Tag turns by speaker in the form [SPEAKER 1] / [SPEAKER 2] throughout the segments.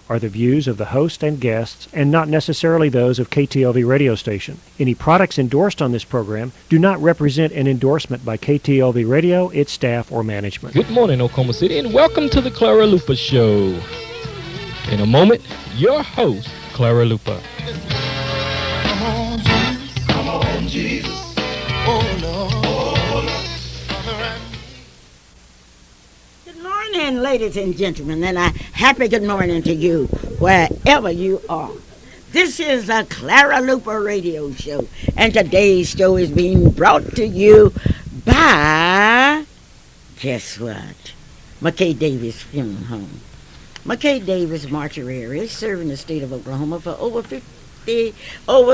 [SPEAKER 1] are the views of the host and guests and not necessarily those of KTLV radio station. Any products endorsed on this program do not represent an endorsement by KTLV Radio, its staff, or management.
[SPEAKER 2] Good morning, Oklahoma City, and welcome to the Clara Luper Show. In a moment, your host, Clara Luper.
[SPEAKER 3] Come on, Jesus. Come on, Jesus. Oh, Lord. Oh, Lord.
[SPEAKER 4] Good morning, ladies and gentlemen, and a happy good morning to you, wherever you are. This is a Clara Luper radio show, and today's show is being brought to you by, guess what? McKay Davis Funeral Home. McKay Davis Mortuary is serving the state of Oklahoma for over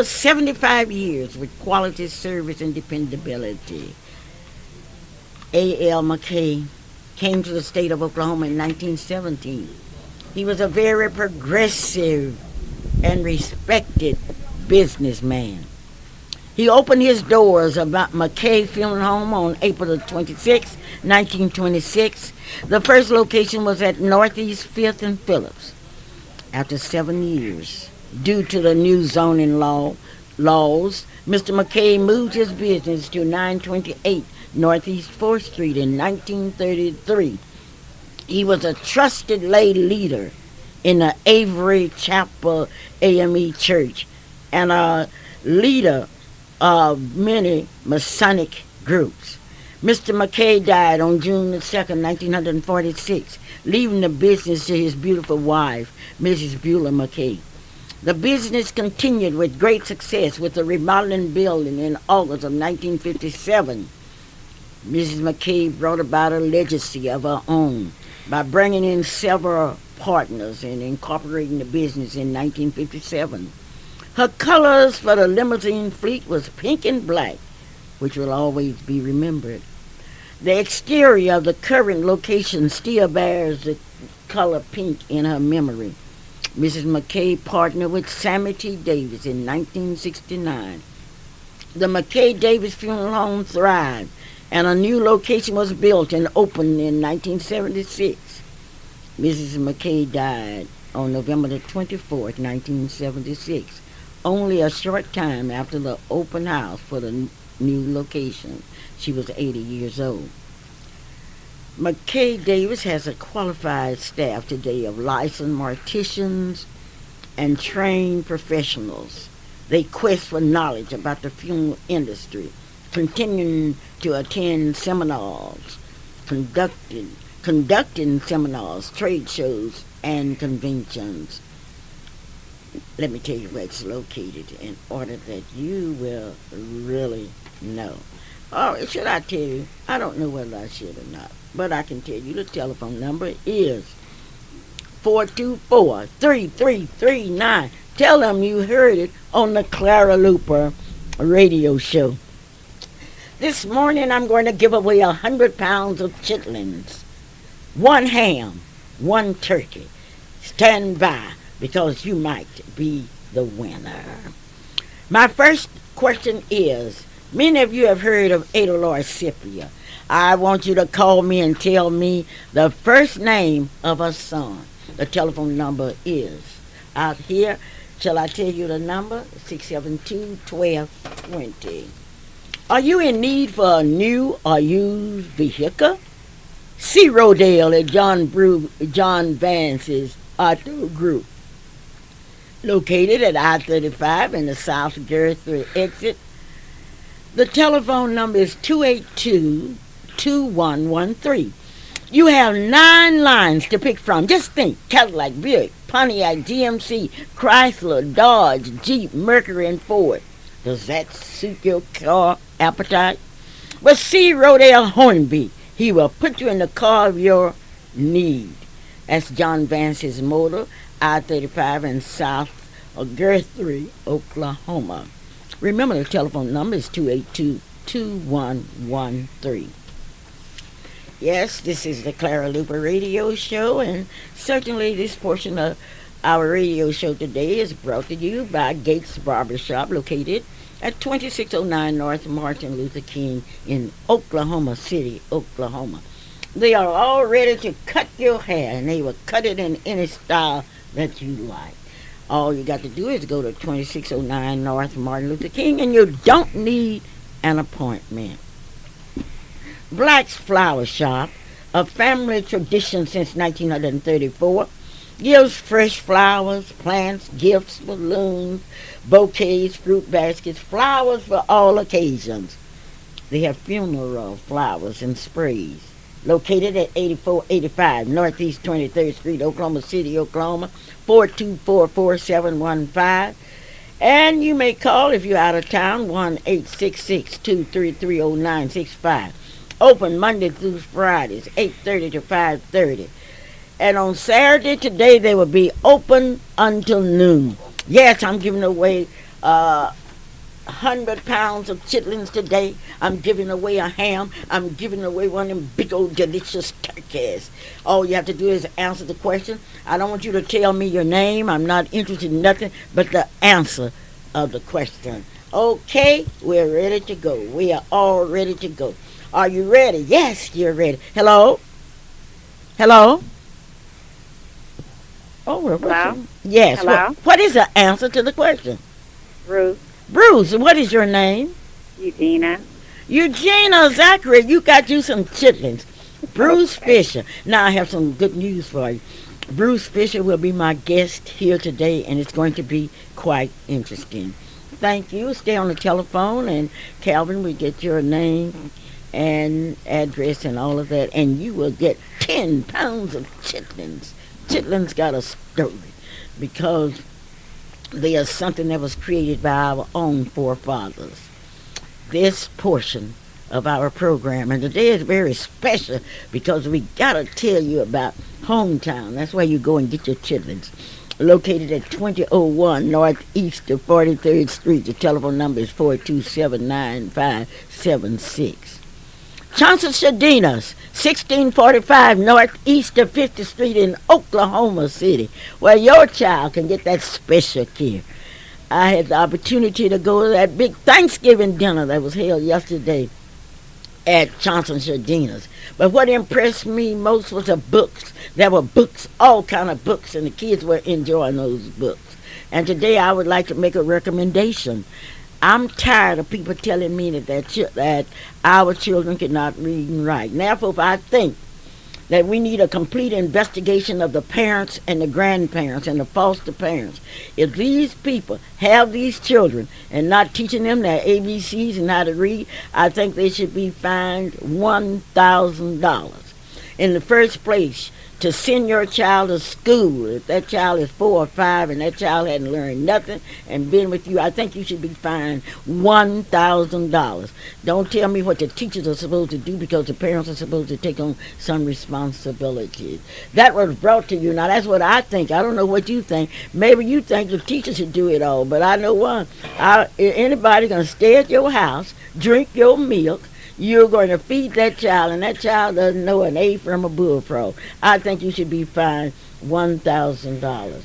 [SPEAKER 4] 75 years with quality service and dependability. A.L. McKay came to the state of Oklahoma in 1917. He was a very progressive and respected businessman. He opened his doors about McKay Funeral Home on April 26, 1926. The first location was at Northeast 5th and Phillips. After 7 years, due to the new zoning laws, Mr. McKay moved his business to 928 Northeast 4th Street in 1933. He was a trusted lay leader in the Avery Chapel AME Church and a leader of many Masonic groups. Mr. McKay died on June 2, 1946, leaving the business to his beautiful wife, Mrs. Beulah McKay. The business continued with great success with the remodeling building in August of 1957. Mrs. McKay brought about a legacy of her own by bringing in several partners and incorporating the business in 1957. Her colors for the limousine fleet was pink and black, which will always be remembered. The exterior of the current location still bears the color pink in her memory. Mrs. McKay partnered with Sammy T. Davis in 1969. The McKay Davis Funeral Home thrived, and a new location was built and opened in 1976. Mrs. McKay died on November the 24th, 1976, only a short time after the open house for the new location. She was 80 years old. McKay Davis has a qualified staff today of licensed morticians and trained professionals. They quest for knowledge about the funeral industry, continuing to attend seminars, conducting seminars, trade shows, and conventions. Let me tell you where it's located in order that you will really know. Or should I tell you? I don't know whether I should or not, but I can tell you the telephone number is 424-3339. Tell them you heard it on the Clara Luper radio show. This morning I'm going to give away 100 pounds of chitlins, 1 ham, 1 turkey. Stand by, because you might be the winner. My first question is, many of you have heard of Adolor Scipia. I want you to call me and tell me the first name of a son. The telephone number is out here. Shall I tell you the number? 672-1220. Are you in need for a new or used vehicle? See Rodale at John Vance's Auto Group, located at I-35 in the South Guthrie exit. The telephone number is 282-2113. You have 9 lines to pick from. Just think: Cadillac, Buick, Pontiac, GMC, Chrysler, Dodge, Jeep, Mercury, and Ford. Does that suit your car appetite? Well, see Rodale Hornby. He will put you in the car of your need. That's John Vance's Motor, I-35 in South Guthrie, Oklahoma. Remember, the telephone number is 282-2113. Yes, this is the Clara Luper radio show, and certainly this portion of our radio show today is brought to you by Gates Barbershop, located at 2609 North Martin Luther King in Oklahoma City, Oklahoma. They are all ready to cut your hair, and they will cut it in any style that you like. All you got to do is go to 2609 North Martin Luther King, and you don't need an appointment. Black's Flower Shop, a family tradition since 1934, gives fresh flowers, plants, gifts, balloons, bouquets, fruit baskets, flowers for all occasions. They have funeral flowers and sprays. Located at 8485 Northeast 23rd Street, Oklahoma City, Oklahoma, 4244715. And you may call if you're out of town, 1-866-233-0965. Open Monday through Fridays, 8:30 to 5:30. And on Saturday today, they will be open until noon. Yes, I'm giving away 100 pounds of chitlins today. I'm giving away a ham. I'm giving away one of them big old delicious turkeys. All you have to do is answer the question. I don't want you to tell me your name. I'm not interested in nothing but the answer of the question. Okay, we're ready to go. We are all ready to go. Are you ready? Yes, you're ready. Hello? Hello? Oh, well,
[SPEAKER 5] Hello?
[SPEAKER 4] Yes.
[SPEAKER 5] Hello?
[SPEAKER 4] What is the answer to the question?
[SPEAKER 5] Ruth,
[SPEAKER 4] Bruce, what is your name?
[SPEAKER 5] Eugenia.
[SPEAKER 4] Eugenia Zachary, you got you some chitlins. Bruce Fisher. Now I have some good news for you. Bruce Fisher will be my guest here today, and it's going to be quite interesting. Thank you. Stay on the telephone, and Calvin will get your name and address and all of that, and you will get 10 pounds of chitlins. Chitlins got a story because they are something that was created by our own forefathers. This portion of our program, and today is very special because we got to tell you about hometown. That's where you go and get your chitlins. Located at 2001 Northeast of 43rd Street. The telephone number is 427-9576. Johnson Shadina's, 1645 Northeast of 50th Street in Oklahoma City, where your child can get that special care. I had the opportunity to go to that big Thanksgiving dinner that was held yesterday at Johnson Shadina's. But what impressed me most was the books. There were books, all kind of books, and the kids were enjoying those books. And today I would like to make a recommendation. I'm tired of people telling me that our children cannot read and write. Therefore, I think that we need a complete investigation of the parents and the grandparents and the foster parents. If these people have these children and not teaching them their ABCs and how to read, I think they should be fined $1,000. In the first place, to send your child to school, if that child is 4 or 5 and that child hadn't learned nothing and been with you, I think you should be fined $1,000. Don't tell me what the teachers are supposed to do because the parents are supposed to take on some responsibility. That was brought to you. Now, that's what I think. I don't know what you think. Maybe you think the teachers should do it all, but I know one. Anybody going to stay at your house, drink your milk, you're going to feed that child, and that child doesn't know an A from a bullfrog. I think you should be fined $1,000.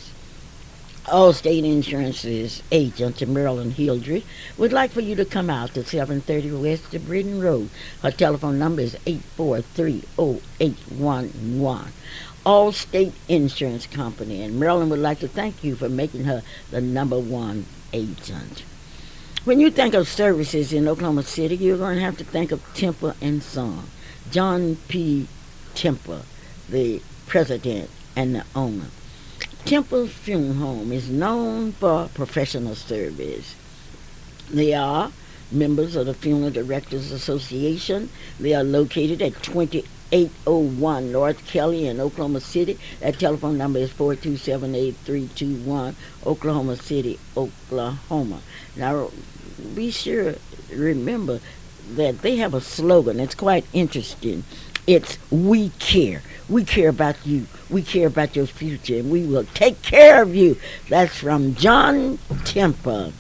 [SPEAKER 4] Allstate Insurance's agent, Marilyn Hildry, would like for you to come out to 730 West of Britton Road. Her telephone number is 843-0811. Allstate Insurance Company, and Marilyn would like to thank you for making her the #1 agent. When you think of services in Oklahoma City, you're going to have to think of Temple and Son. John P. Temple, the president and the owner. Temple's Funeral Home is known for professional service. They are members of the Funeral Directors Association. They are located at 2801 North Kelly in Oklahoma City. That telephone number is 427-8321, Oklahoma City, Oklahoma. Now, be sure to remember that they have a slogan. It's quite interesting. It's "We care. We care about you. We care about your future, and we will take care of you." That's from John Temple.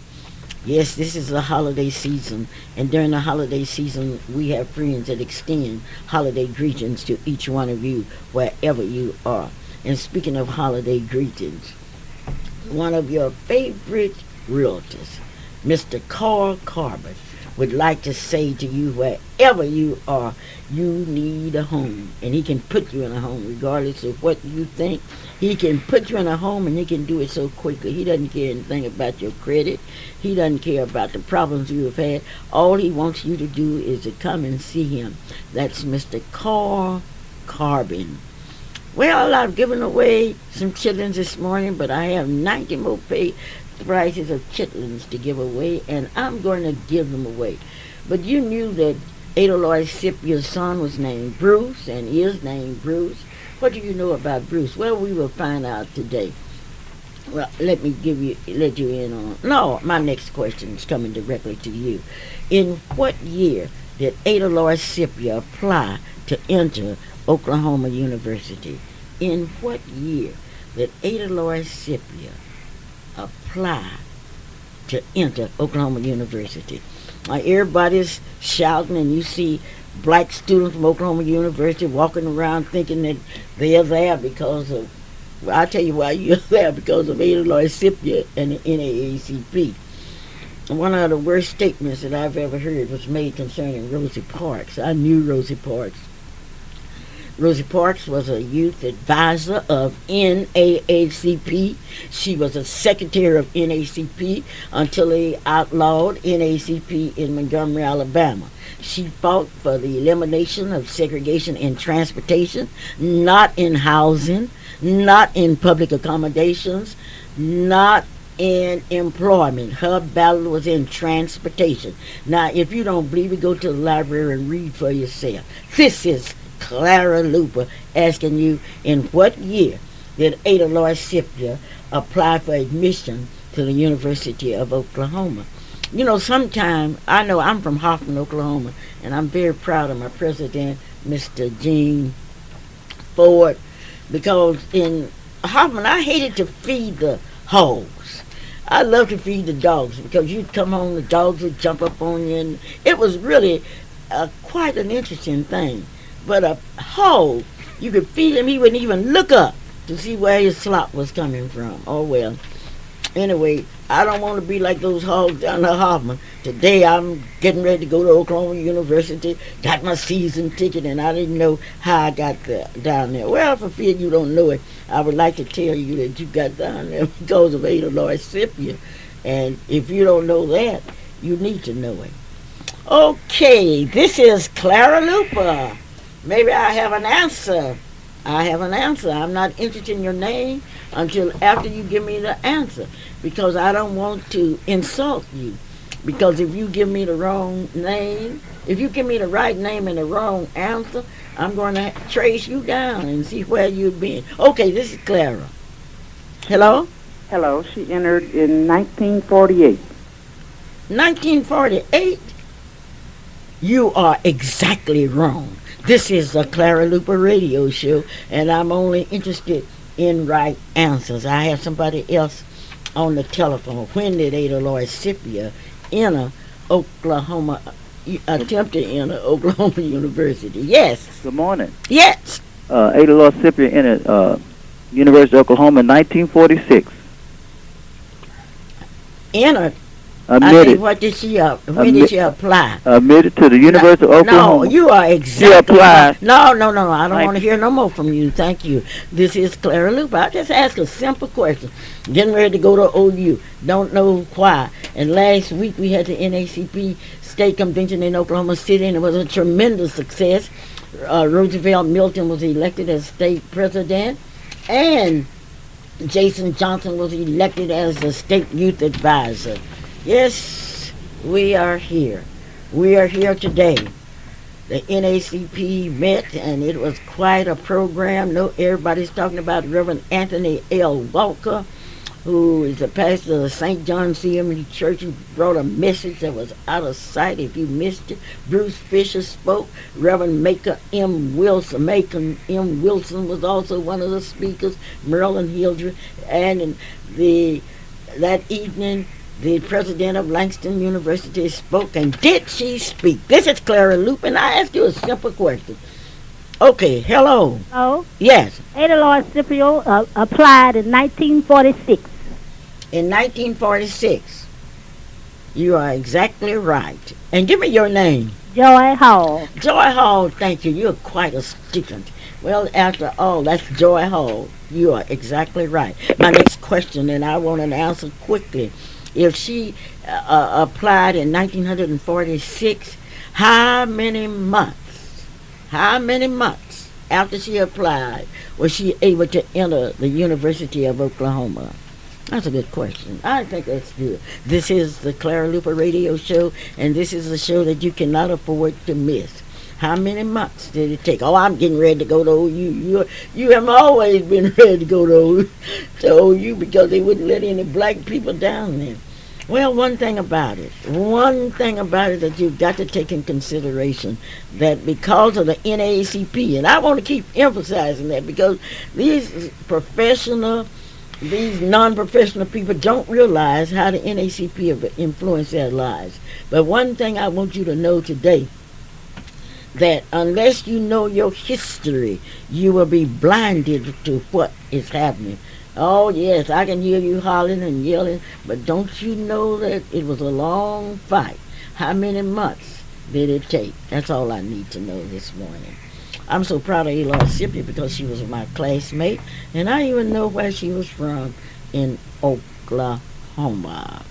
[SPEAKER 4] Yes, this is the holiday season, and during the holiday season, we have friends that extend holiday greetings to each one of you, wherever you are. And speaking of holiday greetings, one of your favorite realtors, Mr. Carl Carbon, would like to say to you, wherever you are, you need a home. And he can put you in a home regardless of what you think. He can put you in a home, and he can do it so quickly. He doesn't care anything about your credit. He doesn't care about the problems you have had. All he wants you to do is to come and see him. That's Mr. Carl Carbon. Well, I've given away some chitlins this morning, but I have 90 more prices of chitlins to give away, and I'm going to give them away. But you knew that Ada Lloyd Scipia's son was named Bruce and is named Bruce. What do you know about Bruce? Well, we will find out today. Well, let you in on. No, my next question is coming directly to you. In what year did Ada Lloyd Scipia apply to enter Oklahoma University? In what year did Ada Lloyd Scipia apply to enter Oklahoma University? Everybody's shouting, and you see black students from Oklahoma University walking around thinking that they're there because of, well, I'll tell you why you're there, because of Ada Lloyd Scipia and the NAACP. One of the worst statements that I've ever heard was made concerning Rosie Parks. I knew Rosie Parks. Rosie Parks was a youth advisor of NAACP. She was a secretary of NAACP until they outlawed NAACP in Montgomery, Alabama. She fought for the elimination of segregation in transportation, not in housing, not in public accommodations, not in employment. Her battle was in transportation. Now, if you don't believe it, go to the library and read for yourself. This is Clara Luper asking you, in what year did Ada Lloyd Scipia apply for admission to the University of Oklahoma? You know, sometime, I know I'm from Hoffman, Oklahoma, and I'm very proud of my president, Mr. Gene Ford, because in Hoffman, I hated to feed the hogs. I love to feed the dogs, because you'd come home, the dogs would jump up on you, and it was really quite an interesting thing. But a hog, you could feed him, he wouldn't even look up to see where his slop was coming from. Oh, well. Anyway, I don't want to be like those hogs down at Hoffman. Today I'm getting ready to go to Oklahoma University, got my season ticket, and I didn't know how I got down there. Well, for fear you don't know it, I would like to tell you that you got down there because of Ada Lloyd Scipia. And if you don't know that, you need to know it. Okay, this is Clara Luper. Maybe I have an answer. I'm not interested in your name until after you give me the answer, because I don't want to insult you. Because if you give me the wrong name, if you give me the right name and the wrong answer, I'm going to trace you down and see where you've been. Okay, this is Clara. Hello?
[SPEAKER 5] Hello. She entered in 1948.
[SPEAKER 4] 1948? You are exactly wrong. This is the Clara Luper radio show, and I'm only interested in right answers. I have somebody else on the telephone. When did Ada Lloyd Scipia enter Oklahoma, attempt to enter Oklahoma University? Yes.
[SPEAKER 6] Good morning.
[SPEAKER 4] Yes.
[SPEAKER 6] Ada Lloyd Scipia entered University of Oklahoma in 1946.
[SPEAKER 4] Entered?
[SPEAKER 6] Admitted.
[SPEAKER 4] I mean, what did she when did she apply?
[SPEAKER 6] Admitted to the University of Oklahoma.
[SPEAKER 4] No, you are exactly.
[SPEAKER 6] She applied.
[SPEAKER 4] No. I don't want to hear no more from you. Thank you. This is Clara Luper. I just asked a simple question. Getting ready to go to OU. Don't know why. And last week we had the NAACP State Convention in Oklahoma City, and it was a tremendous success. Roosevelt Milton was elected as state president, and Jason Johnson was elected as the state youth advisor. Yes, we are here. We are here today. The NAACP met, and it was quite a program. Everybody's talking about Reverend Anthony L. Walker, who is the pastor of the St. John CME Church. He brought a message that was out of sight if you missed it. Bruce Fisher spoke. Reverend Macon M. Wilson was also one of the speakers. Marilyn Hildreth. And that evening, the president of Langston University spoke, and did she speak? This is Clara Luper, and I ask you a simple question. Okay, hello.
[SPEAKER 7] Oh?
[SPEAKER 4] Yes.
[SPEAKER 7] Ada Lloyd Scipio applied in 1946.
[SPEAKER 4] In 1946. You are exactly right. And give me your name.
[SPEAKER 7] Joy Hall.
[SPEAKER 4] Joy Hall, thank you. You're quite a student. Well, after all, that's Joy Hall. You are exactly right. My next question, and I want an answer quickly. If she applied in 1946, how many months after she applied was she able to enter the University of Oklahoma? That's a good question. I think that's good. This is the Clara Luper Radio Show, and this is a show that you cannot afford to miss. How many months did it take? Oh, I'm getting ready to go to OU. You have always been ready to go to OU because they wouldn't let any black people down there. Well, one thing about it that you've got to take in consideration, that because of the NAACP, and I want to keep emphasizing that because these non-professional people don't realize how the NAACP have influenced their lives. But one thing I want you to know today, that unless you know your history, you will be blinded to what is happening. Oh, yes, I can hear you hollering and yelling, but don't you know that it was a long fight? How many months did it take? That's all I need to know this morning. I'm so proud of Eloy Scipio because she was my classmate, and I even know where she was from in Oklahoma.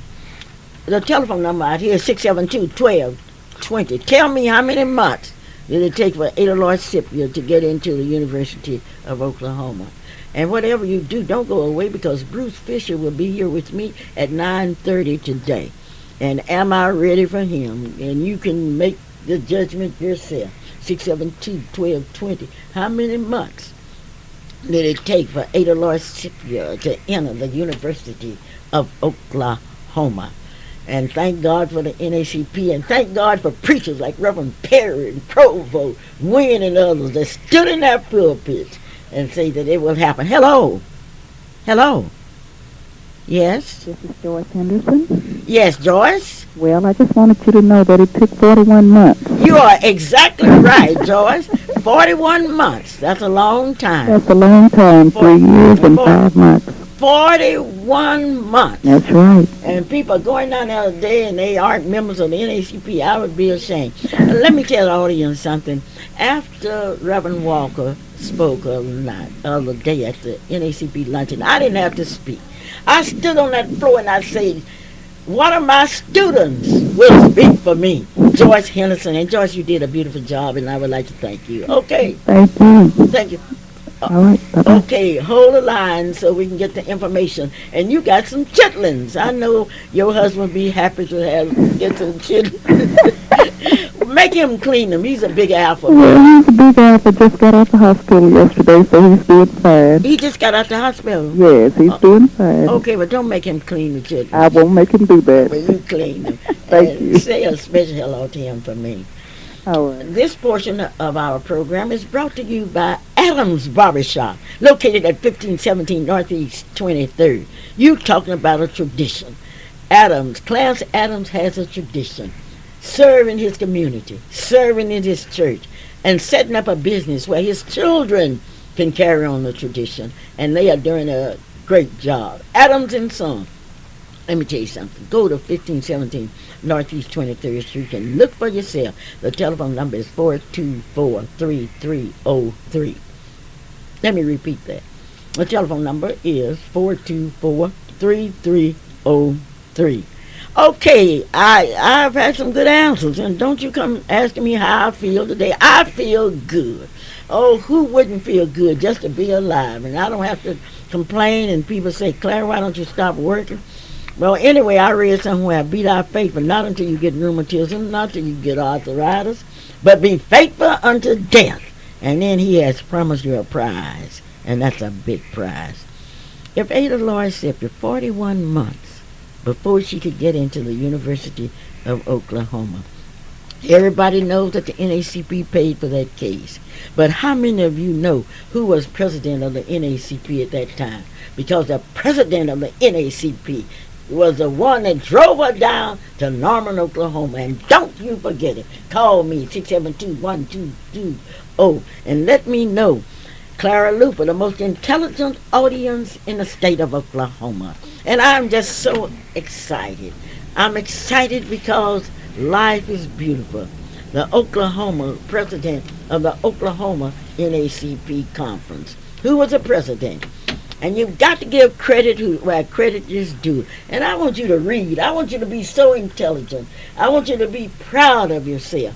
[SPEAKER 4] The telephone number out here is 672-1220. Tell me how many months did it take for Eloy Scipio to get into the University of Oklahoma. And whatever you do, don't go away because Bruce Fisher will be here with me at 9:30 today. And am I ready for him? And you can make the judgment yourself. 672-1220. How many months did it take for Eloy Scipio to enter the University of Oklahoma? And thank God for the NAACP, and thank God for preachers like Reverend Perry and Provo, Wynn and others that stood in their pulpits and say that it will happen. Hello. Yes.
[SPEAKER 5] This is Joyce Henderson.
[SPEAKER 4] Yes, Joyce.
[SPEAKER 5] Well, I just wanted you to know that it took 41 months.
[SPEAKER 4] You are exactly right, Joyce. 41 months. That's a long time.
[SPEAKER 5] That's a long time. 3 years and 5 months.
[SPEAKER 4] 41 months.
[SPEAKER 5] That's right.
[SPEAKER 4] And people are going down there today and they aren't members of the NAACP. I would be ashamed. Let me tell the audience something. After Reverend Walker spoke the other day at the NAACP luncheon, I didn't have to speak. I stood on that floor and I said, one of my students will speak for me, Joyce Henderson. And Joyce, you did a beautiful job, and I would like to thank you. Okay.
[SPEAKER 5] Thank you.
[SPEAKER 4] Thank you.
[SPEAKER 5] All right. Bye-bye.
[SPEAKER 4] Okay, hold the line so we can get the information. And you got some chitlins. I know your husband would be happy to get some chitlins. Make him clean them. He's a big alpha.
[SPEAKER 5] Well, he's a big alpha. Just got out the hospital yesterday, so he's doing fine.
[SPEAKER 4] He just got out the hospital.
[SPEAKER 5] Yes, he's doing fine.
[SPEAKER 4] Okay, but don't make him clean the chitlins.
[SPEAKER 5] I won't make him do that.
[SPEAKER 4] Well, you clean them.
[SPEAKER 5] Thank you.
[SPEAKER 4] Say a special hello to him for me.
[SPEAKER 5] All right.
[SPEAKER 4] This portion of our program is brought to you by Adams Barbershop, located at 1517 Northeast 23rd. You talking about a tradition. Clarence Adams has a tradition. Serving his community, serving in his church, and setting up a business where his children can carry on the tradition. And they are doing a great job. Adams and Son. Let me tell you something. Go to 1517 Northeast 23rd Street and look for yourself. The telephone number is 424-3303. Let me repeat that. The telephone number is 424-3303. Okay, I've had some good answers, and don't you come asking me how I feel today. I feel good. Oh, who wouldn't feel good just to be alive? And I don't have to complain, and people say, Clara, why don't you stop working? Well, anyway, I read somewhere, beat our faith, but not until you get rheumatism, not until you get arthritis, but be faithful unto death. And then he has promised you a prize, and that's a big prize. If Ada Lois Scipio, 41 months before she could get into the University of Oklahoma, everybody knows that the NAACP paid for that case. But how many of you know who was president of the NAACP at that time? Because the president of the NAACP was the one that drove her down to Norman, Oklahoma. And don't you forget it. Call me, 672-1220, and let me know. Clara Luper, the most intelligent audience in the state of Oklahoma. And I'm just so excited. I'm excited because life is beautiful. The Oklahoma president of the Oklahoma NACP conference. Who was the president? And you've got to give credit where credit is due. And I want you to read. I want you to be so intelligent. I want you to be proud of yourself.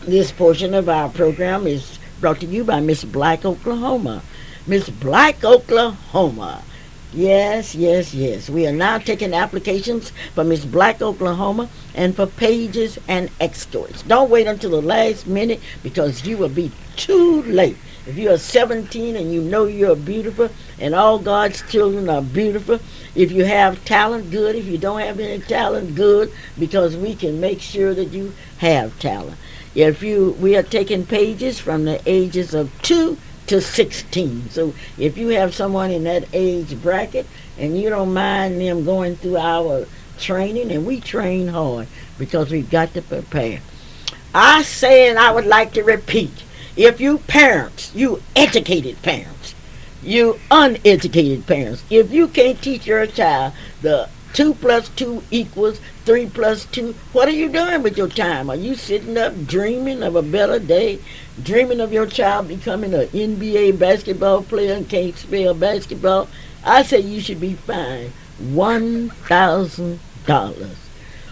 [SPEAKER 4] This portion of our program is brought to you by Miss Black Oklahoma. Miss Black Oklahoma. Yes, yes, yes. We are now taking applications for Miss Black Oklahoma and for pages and extorts. Don't wait until the last minute because you will be too late. If you are 17 and you know you're beautiful and all God's children are beautiful, if you have talent, good. If you don't have any talent, good, because we can make sure that you have talent. We are taking pages from the ages of 2 to 16. So if you have someone in that age bracket and you don't mind them going through our training, and we train hard because we've got to prepare. I say, and I would like to repeat, if you parents, you educated parents, you uneducated parents, if you can't teach your child the 2 plus 2 equals 3 plus 2, what are you doing with your time? Are you sitting up dreaming of a better day, dreaming of your child becoming an NBA basketball player and can't spell basketball? I say you should be fined $1,000.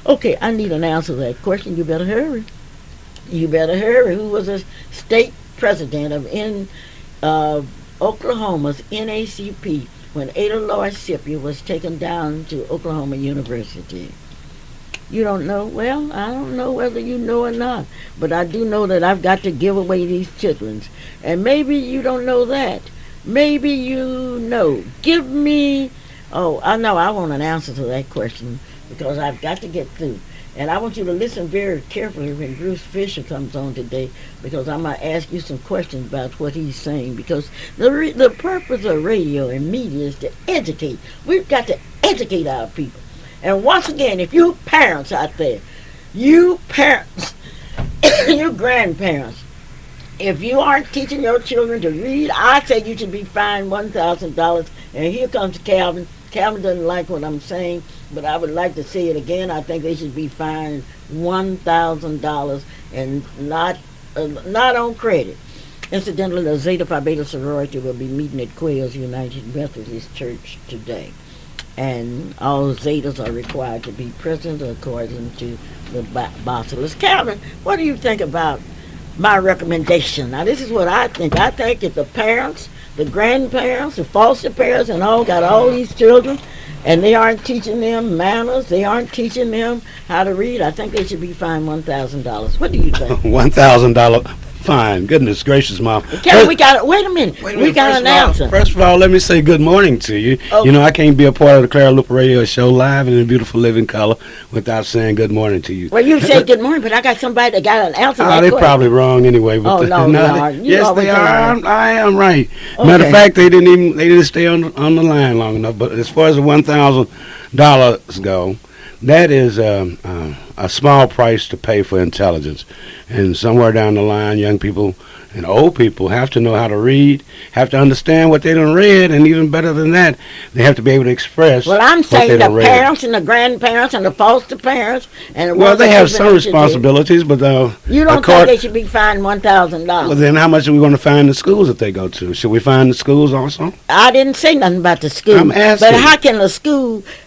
[SPEAKER 4] Okay, I need an answer to that question. You better hurry. You better hurry. Who was a state president of Oklahoma's NACP when Ada Lloyd Scipio was taken down to Oklahoma University? You don't know? Well, I don't know whether you know or not, but I do know that I've got to give away these chitlins. And maybe you don't know that. Maybe you know. Give me... Oh, I know I want an answer to that question because I've got to get through. And I want you to listen very carefully when Bruce Fisher comes on today, because I'm going to ask you some questions about what he's saying, because the purpose of radio and media is to educate. We've got to educate our people. And once again, if you parents out there, you parents, you grandparents, if you aren't teaching your children to read, I say you should be fined $1,000. And here comes Calvin. Calvin doesn't like what I'm saying, but I would like to say it again. I think they should be fined $1,000 and not on credit. Incidentally, the Zeta Phi Beta sorority will be meeting at Quails United Methodist Church today. And all Zetas are required to be present according to the Bacillus. Calvin, what do you think about my recommendation? Now, this is what I think. I think that the parents, the grandparents, the foster parents, and all got all these children, and they aren't teaching them manners, they aren't teaching them how to read, I think they should be fined $1,000. What do you think?
[SPEAKER 7] $1,000 fine. Goodness gracious, Mom.
[SPEAKER 4] Kelly, wait a minute. We got an answer.
[SPEAKER 7] First of all, let me say good morning to you.
[SPEAKER 4] Okay.
[SPEAKER 7] You know, I can't be a part of the Clara Luper Radio Show live and in beautiful living color without saying good morning to you.
[SPEAKER 4] Well, you said good morning, but I got somebody that got an answer.
[SPEAKER 7] They're probably wrong anyway. But
[SPEAKER 4] no, they are.
[SPEAKER 7] Yes, they are. I am right.
[SPEAKER 4] Okay.
[SPEAKER 7] Matter of fact, they didn't stay on the line long enough. But as far as the $1,000 go, that is a small price to pay for intelligence. And somewhere down the line, young people and old people have to know how to read, have to understand what they done read, and even better than that, they have to be able to express.
[SPEAKER 4] Well, I'm saying
[SPEAKER 7] what they
[SPEAKER 4] the
[SPEAKER 7] done read.
[SPEAKER 4] parents and the grandparents and the foster parents and the
[SPEAKER 7] Well, they have some responsibilities, but
[SPEAKER 4] you don't think they should be fined $1,000?
[SPEAKER 7] Well, then how much are we going to fine the schools that they go to? Should we fine the schools also?
[SPEAKER 4] I didn't say nothing about the school.
[SPEAKER 7] I'm asking.
[SPEAKER 4] But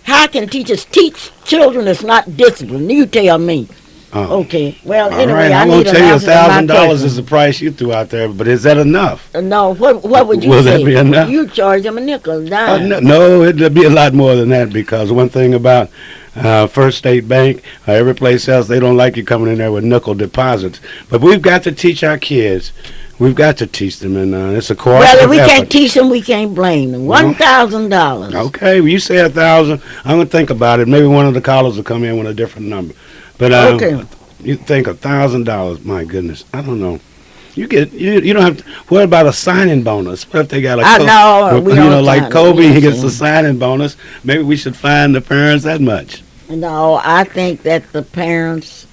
[SPEAKER 4] how can teachers teach children that's not disciplined? You tell me.
[SPEAKER 7] Oh.
[SPEAKER 4] Okay. Well,
[SPEAKER 7] All
[SPEAKER 4] anyway,
[SPEAKER 7] right,
[SPEAKER 4] I
[SPEAKER 7] I'm
[SPEAKER 4] need
[SPEAKER 7] going to tell you
[SPEAKER 4] $1,000
[SPEAKER 7] $1,000 is the price you threw out there, but is that enough?
[SPEAKER 4] No. What would you
[SPEAKER 7] Will
[SPEAKER 4] say?
[SPEAKER 7] that be enough?
[SPEAKER 4] You charge them a nickel, dime.
[SPEAKER 7] No, it'll be a lot more than that, because one thing about First State Bank, every place else, they don't like you coming in there with nickel deposits. But we've got to teach our kids. We've got to teach them, and it's a cooperative
[SPEAKER 4] Well, if we
[SPEAKER 7] effort.
[SPEAKER 4] can't teach them, we can't blame them. $1,000.
[SPEAKER 7] Okay, well, you say 1,000. I'm going to think about it. Maybe one of the callers will come in with a different number. But
[SPEAKER 4] Okay.
[SPEAKER 7] you think $1,000? My goodness, I don't know. You don't have to. What about a signing bonus? What if they got a?
[SPEAKER 4] I know. We don't
[SPEAKER 7] like
[SPEAKER 4] sign-
[SPEAKER 7] Kobe,
[SPEAKER 4] we don't
[SPEAKER 7] he gets
[SPEAKER 4] sign.
[SPEAKER 7] a signing bonus. Maybe we should fine the parents that much.
[SPEAKER 4] No, I think that the parents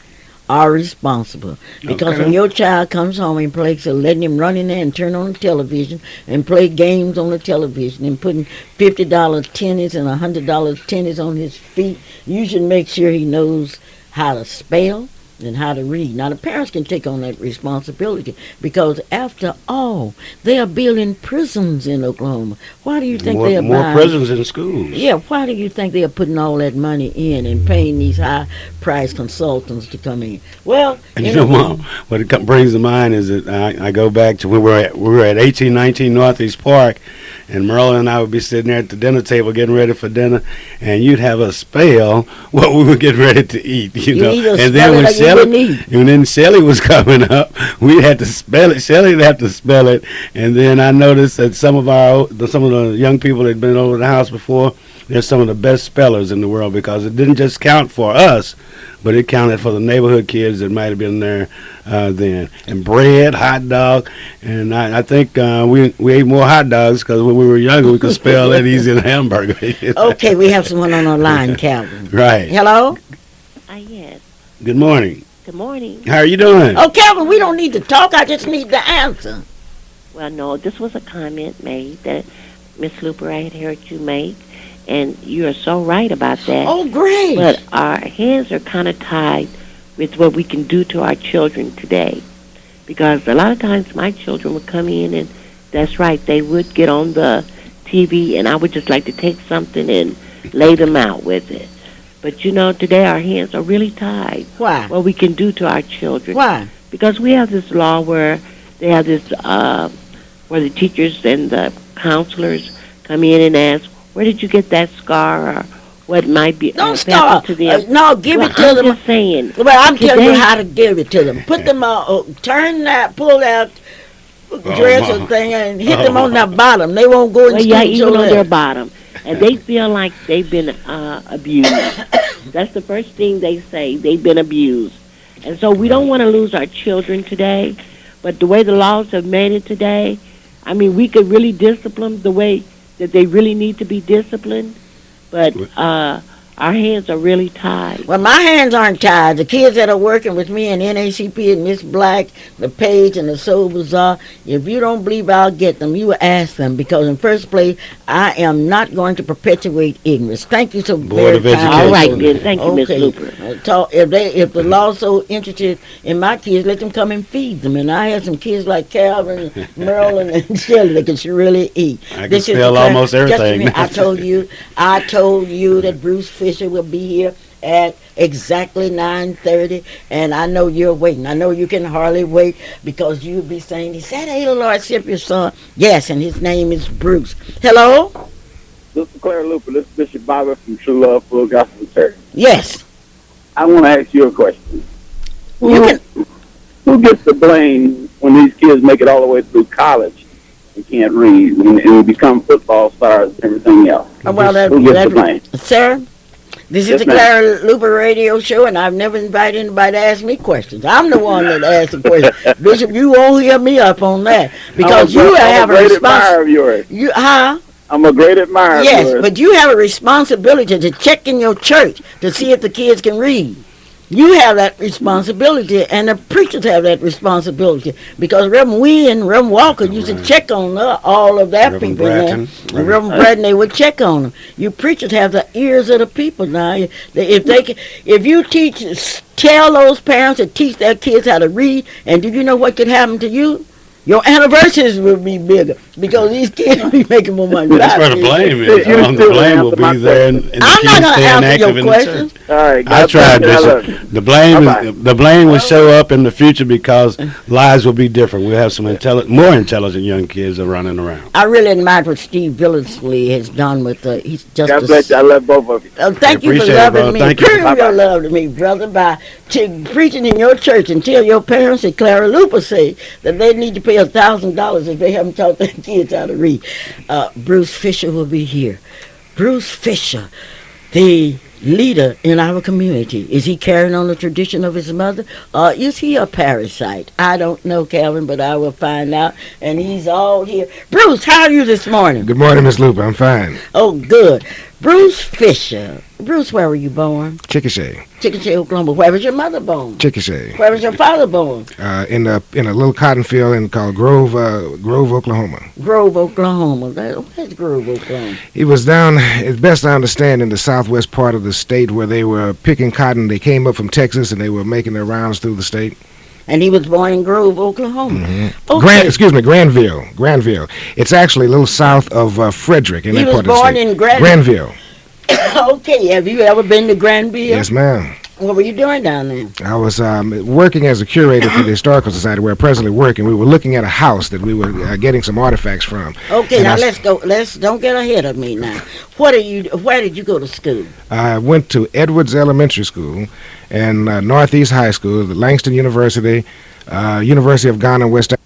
[SPEAKER 4] are responsible. Because when your child comes home and plays, so letting him run in there and turn on the television and play games on the television and putting $50 tennis and $100 tennis on his feet, you should make sure he knows how to spell and how to read. Now, the parents can take on that responsibility because, after all, they are building prisons in Oklahoma. Why do you think they are
[SPEAKER 7] more
[SPEAKER 4] buying
[SPEAKER 7] prisons in schools?
[SPEAKER 4] Yeah, why do you think they are putting all that money in and paying these high-priced consultants to come in? Well,
[SPEAKER 7] and you know, Mom, what it brings to mind is that I go back to when we were at 1819 Northeast Park, and Merle and I would be sitting there at the dinner table getting ready for dinner, and you'd have us spell what we were getting ready to eat, you know. And then when Shelly was coming up, we had to spell it. Shelly would have to spell it, and then I noticed that some of the young people that had been over the house before, they're some of the best spellers in the world, because it didn't just count for us, but it counted for the neighborhood kids that might have been there then. And bread, hot dog, and I think we ate more hot dogs because when we were younger we could spell that easy in a hamburger.
[SPEAKER 4] Okay, we have someone on the line, Calvin.
[SPEAKER 7] Right.
[SPEAKER 4] Hello?
[SPEAKER 8] Yes.
[SPEAKER 7] Good morning.
[SPEAKER 8] Good morning.
[SPEAKER 7] How are you doing?
[SPEAKER 4] Oh, Calvin, we don't need to talk. I just need the answer.
[SPEAKER 8] Well, no, this was a comment made that Miss Luper, I had heard you make, and you are so right about that.
[SPEAKER 4] Oh, great.
[SPEAKER 8] But our hands are kind of tied with what we can do to our children today. Because a lot of times my children would come in, and that's right, they would get on the TV, and I would just like to take something and lay them out with it. But, you know, today our hands are really tied.
[SPEAKER 4] Why?
[SPEAKER 8] What we can do to our children.
[SPEAKER 4] Why?
[SPEAKER 8] Because we have this law where they have this, where the teachers and the counselors come in and ask, where did you get that scar, or what might be happened to them?
[SPEAKER 4] No, give it to
[SPEAKER 8] I'm
[SPEAKER 4] them.
[SPEAKER 8] Just saying.
[SPEAKER 4] Well, I'm telling you how to give it to them. Put them on, pull that dress or thing and hit them on their bottom. They won't go and
[SPEAKER 8] even on their bottom. And they feel like they've been abused. That's the first thing they say. They've been abused. And so we don't want to lose our children today. But the way the laws have made it today, I mean, we could really discipline the way that they really need to be disciplined. But our hands are really tied.
[SPEAKER 4] Well, my hands aren't tied. The kids that are working with me in NACP and Miss Black, the Page, and the Soul Bazaar, if you don't believe I'll get them, you ask them. Because in first place, I am not going to perpetuate ignorance. Thank you so very much.
[SPEAKER 8] All right, then. Thank you, Miss Luper.
[SPEAKER 4] If the law's so interested in my kids, let them come and feed them. And I have some kids like Calvin, Merlin, and Shelley that can really eat.
[SPEAKER 7] I can spell almost everything.
[SPEAKER 4] I told you that Bruce Fisher will be here at exactly 9:30, and I know you're waiting. I know you can hardly wait, because you'll be saying, "Is that Ada Lordship, your son?" Yes, and his name is Bruce. Hello?
[SPEAKER 9] This is Clara Luper. This is Bishop Bobby from True Love Full Gospel Church.
[SPEAKER 4] Yes.
[SPEAKER 9] I want to ask you a question.
[SPEAKER 4] Who
[SPEAKER 9] gets the blame when these kids make it all the way through college and can't read and become football stars and everything else? Who gets the blame?
[SPEAKER 4] Sir? This is the Clara Luper radio show, and I've never invited anybody to ask me questions. I'm the one that asks the question. Bishop, you won't hear me up on that, because you have a responsibility.
[SPEAKER 9] I'm a great admirer of yours.
[SPEAKER 4] Yes, but you have a responsibility to check in your church to see if the kids can read. You have that responsibility, and the preachers have that responsibility, because Reverend Wee and Reverend Walker used to check on all of their people. Reverend Bratton, they would check on them. You preachers have the ears of the people now. If you tell those parents to teach their kids how to read, and do you know what could happen to you? Your anniversaries will be bigger, because these kids will be making more money.
[SPEAKER 7] That's where the blame is. The blame will be there, and the
[SPEAKER 4] I'm not going to answer your
[SPEAKER 7] question.
[SPEAKER 4] question.
[SPEAKER 9] All right,
[SPEAKER 7] I tried, Bishop. The blame will show up in the future, because lives will be different. We'll have some more intelligent young kids are running around.
[SPEAKER 4] I really admire what Steve Billingsley has done with he's just.
[SPEAKER 9] God bless you. I love both of you.
[SPEAKER 4] Thank you for loving me. Prove your love to me, brother, by preaching in your church, and tell your parents that Clara Luper say that they need to pay $1,000 if they haven't taught their kids how to read. Bruce Fisher will be here. Bruce Fisher, the leader in our community. Is he carrying on the tradition of his mother, or is he a parasite? I don't know, Calvin, but I will find out. And he's all here. Bruce, how are you this morning?
[SPEAKER 10] Good morning, Miss Luper. I'm fine.
[SPEAKER 4] Oh, good. Bruce Fisher. Bruce, where were you born?
[SPEAKER 10] Chickasha.
[SPEAKER 4] Chickasha, Oklahoma. Where was your mother born?
[SPEAKER 10] Chickasha.
[SPEAKER 4] Where was your father born?
[SPEAKER 10] In a little cotton field called Grove, Oklahoma.
[SPEAKER 4] Grove, Oklahoma. Where's Grove, Oklahoma?
[SPEAKER 10] He was down, as best I understand, in the southwest part of the state where they were picking cotton. They came up from Texas and they were making their rounds through the state.
[SPEAKER 4] And he was born in Grove, Oklahoma.
[SPEAKER 10] Mm-hmm.
[SPEAKER 4] Okay.
[SPEAKER 10] Granville. It's actually a little south of Frederick in that part of the state.
[SPEAKER 4] He was born in Granville.
[SPEAKER 10] Granville.
[SPEAKER 4] Okay, have you ever been to Granville?
[SPEAKER 10] Yes, ma'am.
[SPEAKER 4] What were you doing down there?
[SPEAKER 10] I was working as a curator for the Historical Society where I presently work, and we were looking at a house that we were getting some artifacts from.
[SPEAKER 4] Okay, now let's go. Don't get ahead of me now. Where did you go to school? I
[SPEAKER 10] went to Edwards Elementary School and Northeast High School, the Langston University, University of Ghana, West Africa.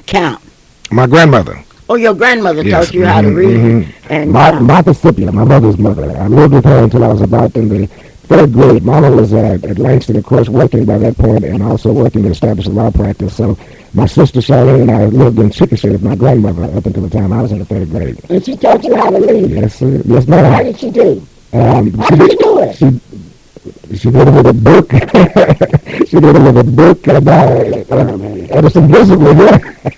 [SPEAKER 4] Count.
[SPEAKER 10] My grandmother.
[SPEAKER 4] Oh, your grandmother taught you how to read.
[SPEAKER 10] Mm-hmm. And Martha Scipula, my mother's mother. I lived with her until I was about in the 3rd grade. Mama was at Langston, of course, working by that point, and also working to establish a law practice. So my sister Charlene and I lived in Chickasha with my grandmother up until the time I was in the 3rd grade.
[SPEAKER 4] And she taught you how to read?
[SPEAKER 10] Yes, yes, ma'am.
[SPEAKER 4] How did she do? How did she do it?
[SPEAKER 10] She did it with a book. She did it with a book and some discipline.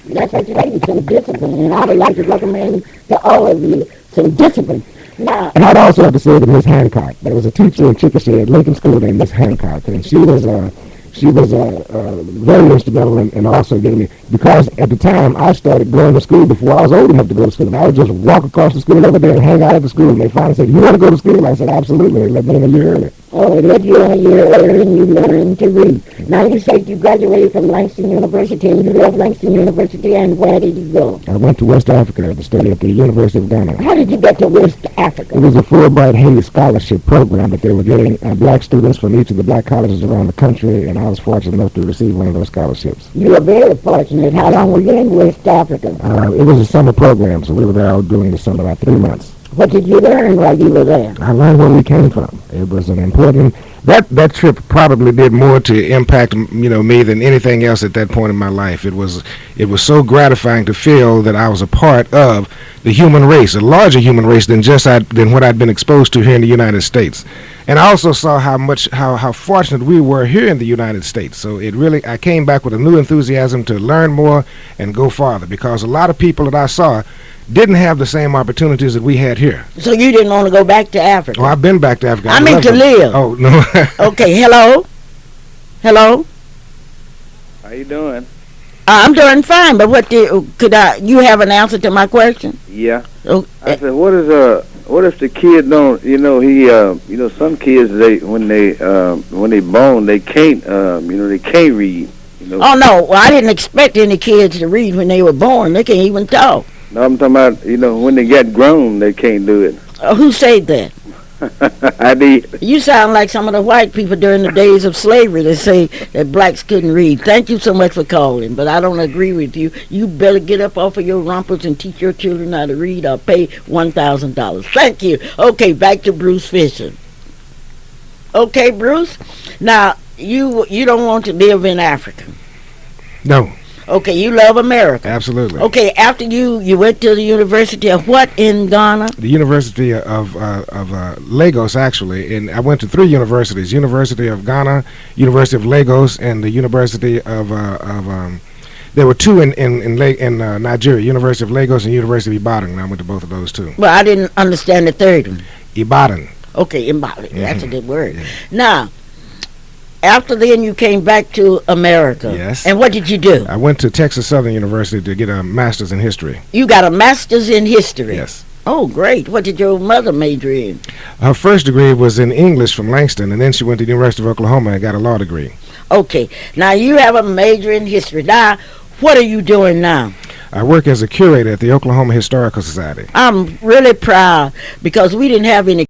[SPEAKER 4] That's what you need, some discipline. And I would like to recommend to all of you some discipline. Now,
[SPEAKER 10] and I'd also have to say that Miss Hancock. There was a teacher in Chickasha at Lincoln School named Miss Hancock, and she was very instrumental in also getting me, because at the time I started going to school before I was old enough to go to school. And I would just walk across the school every day and hang out at the school, and they finally said, "You want to go to school?" I said, "Absolutely." They let me in a year early.
[SPEAKER 4] Oh, they let you in a year early and you learned to read. Now you said you graduated from Langston University, and you left Langston University, and where did you go?
[SPEAKER 10] I went to West Africa to study at the University of Ghana.
[SPEAKER 4] How did you get to West Africa?
[SPEAKER 10] It was a Fulbright Hays scholarship program that they were getting black students from each of the black colleges around the country, and I was fortunate enough to receive one of those scholarships.
[SPEAKER 4] You were very fortunate. How long were you in West Africa?
[SPEAKER 10] It was a summer program, so we were there all during the summer, about 3 months.
[SPEAKER 4] What did you learn while you were there?
[SPEAKER 10] I learned where we came from. It was an important... That trip probably did more to impact, me than anything else at that point in my life. It was so gratifying to feel that I was a part of the human race, a larger human race than what I'd been exposed to here in the United States. And I also saw how fortunate we were here in the United States. So I came back with a new enthusiasm to learn more and go farther, because a lot of people that I saw didn't have the same opportunities that we had here.
[SPEAKER 4] So you didn't want to go back to Africa?
[SPEAKER 10] Oh, I've been back to Africa.
[SPEAKER 4] I mean to live.
[SPEAKER 10] Oh, no.
[SPEAKER 4] Okay, hello? Hello?
[SPEAKER 6] How you doing?
[SPEAKER 4] I'm doing fine, but you have an answer to my question?
[SPEAKER 6] Yeah.
[SPEAKER 4] Oh,
[SPEAKER 6] I said, what if the kid don't, some kids, when they born, they can't, they can't read.
[SPEAKER 4] Oh, no. Well, I didn't expect any kids to read when they were born. They can't even talk.
[SPEAKER 6] No, I'm talking about, when they get grown, they can't do it.
[SPEAKER 4] Who said that?
[SPEAKER 6] I did.
[SPEAKER 4] You sound like some of the white people during the days of slavery that say that blacks couldn't read. Thank you so much for calling, but I don't agree with you. You better get up off of your rumpers and teach your children how to read or pay $1,000. Thank you. Okay, back to Bruce Fisher. Okay, Bruce. Now, you don't want to live in Africa.
[SPEAKER 10] No.
[SPEAKER 4] Okay, you love America.
[SPEAKER 10] Absolutely.
[SPEAKER 4] Okay, after you went to the University of what in Ghana?
[SPEAKER 10] The University of Lagos, actually. And I went to 3 universities: University of Ghana, University of Lagos, and the University of there were 2 in Nigeria: University of Lagos and University of Ibadan. And I went to both of those too.
[SPEAKER 4] Well, I didn't understand the third one.
[SPEAKER 10] Ibadan.
[SPEAKER 4] Okay, Ibadan. Mm-hmm. That's a good word. Yeah. Now, after then, you came back to America.
[SPEAKER 10] Yes.
[SPEAKER 4] And what did you do?
[SPEAKER 10] I went to Texas Southern University to get a master's in history.
[SPEAKER 4] You got a master's in history?
[SPEAKER 10] Yes.
[SPEAKER 4] Oh, great. What did your mother major in?
[SPEAKER 10] Her first degree was in English from Langston, and then she went to the University of Oklahoma and got a law degree.
[SPEAKER 4] Okay. Now, you have a major in history. Now, what are you doing now?
[SPEAKER 10] I work as a curator at the Oklahoma Historical Society.
[SPEAKER 4] I'm really proud because we didn't have any